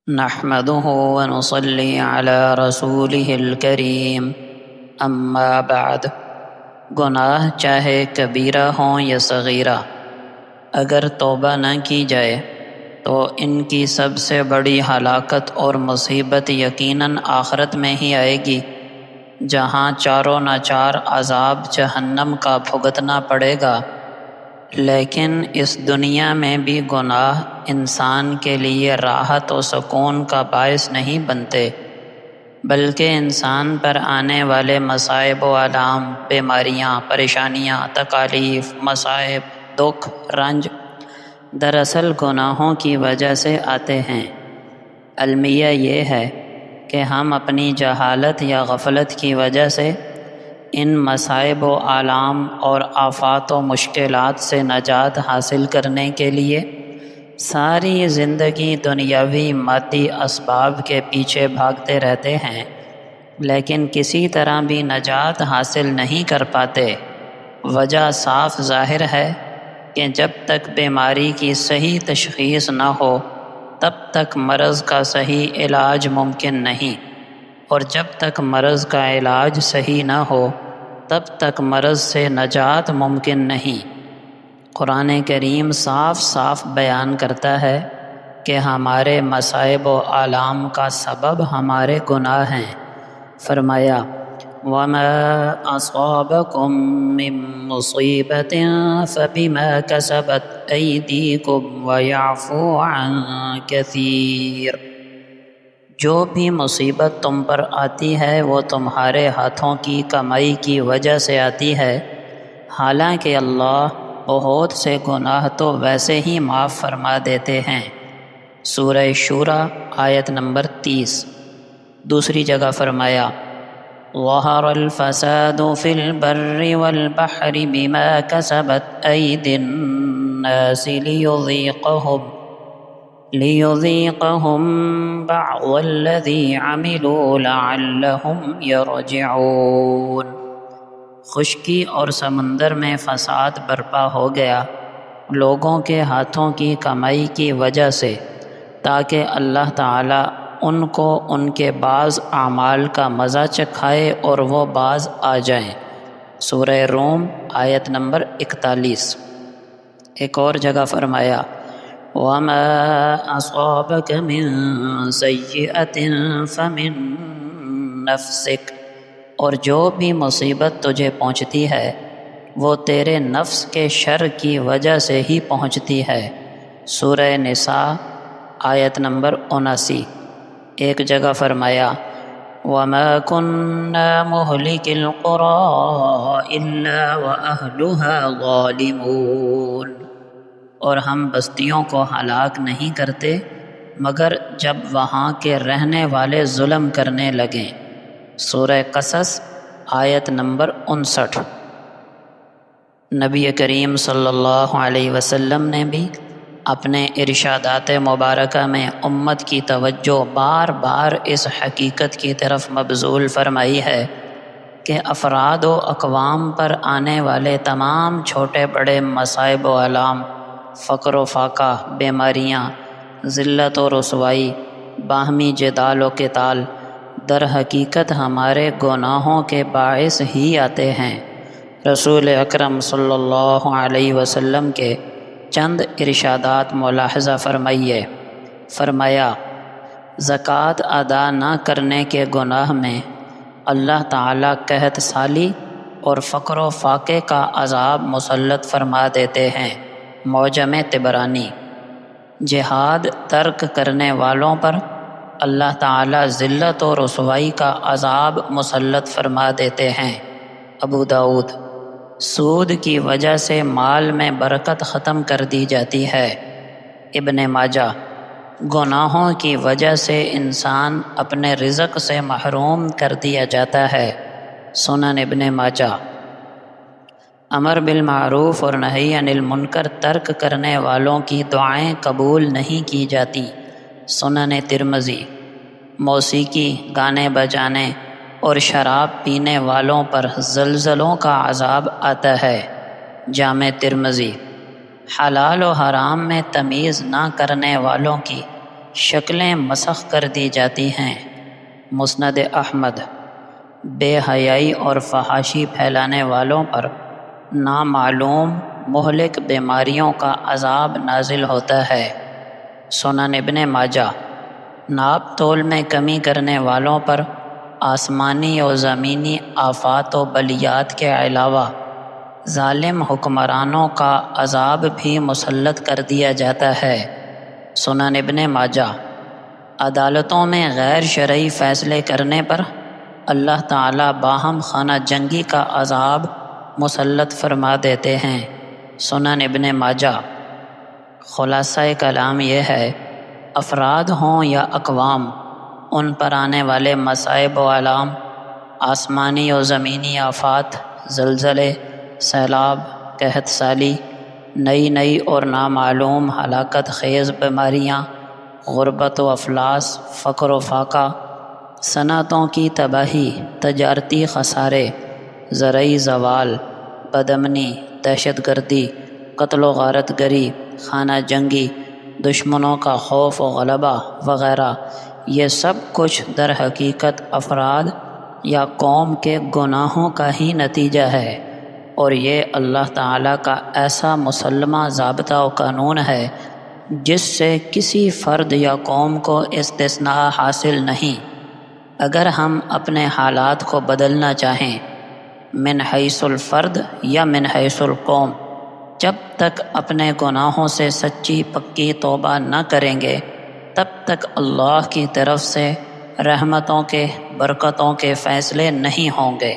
نحمده ونصلي على رسوله الکریم اما بعد۔ گناہ چاہے کبیرہ ہوں یا صغیرہ، اگر توبہ نہ کی جائے تو ان کی سب سے بڑی ہلاکت اور مصیبت یقیناً آخرت میں ہی آئے گی، جہاں چاروں ناچار عذاب جہنم کا بھگتنا پڑے گا۔ لیکن اس دنیا میں بھی گناہ انسان کے لیے راحت و سکون کا باعث نہیں بنتے، بلکہ انسان پر آنے والے مصائب و آلام، بیماریاں، پریشانیاں، تکالیف، مصائب، دکھ، رنج دراصل گناہوں کی وجہ سے آتے ہیں۔ المیہ یہ ہے کہ ہم اپنی جہالت یا غفلت کی وجہ سے ان مصائب و آلام اور آفات و مشکلات سے نجات حاصل کرنے کے لیے ساری زندگی دنیاوی مادی اسباب کے پیچھے بھاگتے رہتے ہیں، لیکن کسی طرح بھی نجات حاصل نہیں کر پاتے۔ وجہ صاف ظاہر ہے کہ جب تک بیماری کی صحیح تشخیص نہ ہو تب تک مرض کا صحیح علاج ممکن نہیں، اور جب تک مرض کا علاج صحیح نہ ہو تب تک مرض سے نجات ممکن نہیں۔ قرآن کریم صاف صاف بیان کرتا ہے کہ ہمارے مصائب و آلام کا سبب ہمارے گناہ ہیں۔ فرمایا وَمَا أَصَابَكُم مِّن مُّصِيبَةٍ فَبِمَا كَسَبَتْ أَيْدِيكُمْ وَيَعْفُو عَن كَثِيرٍ۔ جو بھی مصیبت تم پر آتی ہے وہ تمہارے ہاتھوں کی کمائی کی وجہ سے آتی ہے، حالانکہ اللہ بہت سے گناہ تو ویسے ہی معاف فرما دیتے ہیں۔ سورہ شورى آیت نمبر 30۔ دوسری جگہ فرمایا ظَهَرَ الْفَسَادُ فِي الْبَرِّ وَالْبَحْرِ بِمَا كَسَبَتْ أَيْدِي النَّاسِ لِيُذِيقَهُم بَعْضَ الَّذِي عَمِلُوا لَعَلَّهُمْ يَرْجِعُونَ۔ خشکی اور سمندر میں فساد برپا ہو گیا لوگوں کے ہاتھوں کی کمائی کی وجہ سے، تاکہ اللہ تعالیٰ ان کو ان کے بعض اعمال کا مزہ چکھائے اور وہ باز آ جائیں۔ سورہ روم آیت نمبر 41۔ ایک اور جگہ فرمایا وَمَا أَصَابَكَ مِن سَيِّئَةٍ فَمِن نَفْسِكَ، اور جو بھی مصیبت تجھے پہنچتی ہے وہ تیرے نفس کے شر کی وجہ سے ہی پہنچتی ہے۔ سورہ نساء آیت نمبر 79۔ ایک جگہ فرمایا وَمَا كُنَّا مُهْلِكِي الْقُرَىٰ إِلَّا وَأَهْلُهَا ظَالِمُونَ، اور ہم بستیوں کو ہلاک نہیں کرتے مگر جب وہاں کے رہنے والے ظلم کرنے لگیں۔ سورہ قصص آیت نمبر 59۔ نبی کریم صلی اللہ علیہ وسلم نے بھی اپنے ارشادات مبارکہ میں امت کی توجہ بار بار اس حقیقت کی طرف مبذول فرمائی ہے کہ افراد و اقوام پر آنے والے تمام چھوٹے بڑے مصائب و آلام، فقر و فاقہ، بیماریاں، ذلت و رسوائی، باہمی جدال و قتال در حقیقت ہمارے گناہوں کے باعث ہی آتے ہیں۔ رسول اکرم صلی اللہ علیہ وسلم کے چند ارشادات ملاحظہ فرمائیے۔ فرمایا زکوٰۃ ادا نہ کرنے کے گناہ میں اللہ تعالیٰ قحط سالی اور فقر و فاقے کا عذاب مسلط فرما دیتے ہیں۔ معجم طبرانی۔ جہاد ترک کرنے والوں پر اللہ تعالیٰ ذلت و رسوائی کا عذاب مسلط فرما دیتے ہیں۔ ابو داؤد۔ سود کی وجہ سے مال میں برکت ختم کر دی جاتی ہے۔ ابن ماجہ۔ گناہوں کی وجہ سے انسان اپنے رزق سے محروم کر دیا جاتا ہے۔ سنن ابن ماجہ۔ امر بالمعروف اور نہی عن المنکر ترک کرنے والوں کی دعائیں قبول نہیں کی جاتی۔ سنن ترمذی۔ موسیقی، گانے بجانے اور شراب پینے والوں پر زلزلوں کا عذاب آتا ہے۔ جامع ترمذی۔ حلال و حرام میں تمیز نہ کرنے والوں کی شکلیں مسخ کر دی جاتی ہیں۔ مسند احمد۔ بے حیائی اور فحاشی پھیلانے والوں پر نامعلوم مہلک بیماریوں کا عذاب نازل ہوتا ہے۔ سنن ابن ماجہ۔ ناپ تول میں کمی کرنے والوں پر آسمانی و زمینی آفات و بلیات کے علاوہ ظالم حکمرانوں کا عذاب بھی مسلط کر دیا جاتا ہے۔ سنن ابن ماجہ۔ عدالتوں میں غیر شرعی فیصلے کرنے پر اللہ تعالیٰ باہم خانہ جنگی کا عذاب مسلط فرما دیتے ہیں۔ سنن ابن ماجہ۔ خلاصہ کلام یہ ہے، افراد ہوں یا اقوام، ان پر آنے والے مصائب و آلام، آسمانی و زمینی آفات، زلزلے، سیلاب، قحط سالی، نئی اور نامعلوم ہلاکت خیز بیماریاں، غربت و افلاس، فقر و فاقہ، صنعتوں کی تباہی، تجارتی خسارے، زرعی زوال، بدامنی، دہشت گردی، قتل و غارت گری، خانہ جنگی، دشمنوں کا خوف و غلبہ وغیرہ، یہ سب کچھ در حقیقت افراد یا قوم کے گناہوں کا ہی نتیجہ ہے، اور یہ اللہ تعالیٰ کا ایسا مسلمہ ضابطہ و قانون ہے جس سے کسی فرد یا قوم کو استثناء حاصل نہیں۔ اگر ہم اپنے حالات کو بدلنا چاہیں من حیث الفرد یا من حیث القوم، جب تک اپنے گناہوں سے سچی پکی توبہ نہ کریں گے تب تک اللہ کی طرف سے رحمتوں کے، برکتوں کے فیصلے نہیں ہوں گے۔